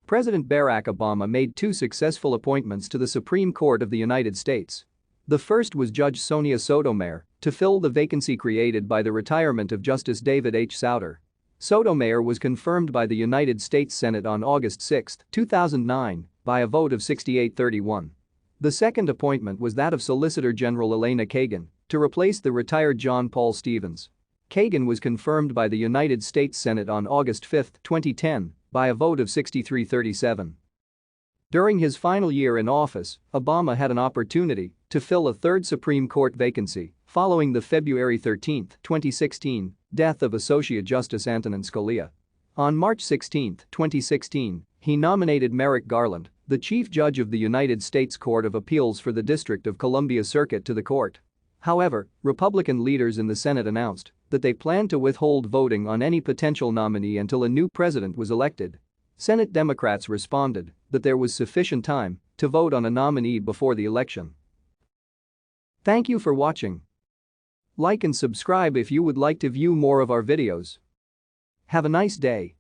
President Barack Obama made two successful appointments to the Supreme Court of the United States. The first was Judge Sonia Sotomayor to fill the vacancy created by the retirement of Justice David H. Souter. Sotomayor was confirmed by the United States Senate on August 6, 2009, by a vote of 68-31. The second appointment was that of Solicitor General Elena Kagan to replace the retired John Paul Stevens. Kagan was confirmed by the United States Senate on August 5, 2010, by a vote of 63-37. During his final year in office, Obama had an opportunity to fill a third Supreme Court vacancy following the February 13, 2016, death of Associate Justice Antonin Scalia. On March 16, 2016, he nominated Merrick Garland, the Chief Judge of the United States Court of Appeals for the District of Columbia Circuit, to the court. However, Republican leaders in the Senate announced that they planned to withhold voting on any potential nominee until a new president was elected. Senate Democrats responded that there was sufficient time to vote on a nominee before the election. Thank you for watching. Like and subscribe if you would like to view more of our videos. Have a nice day.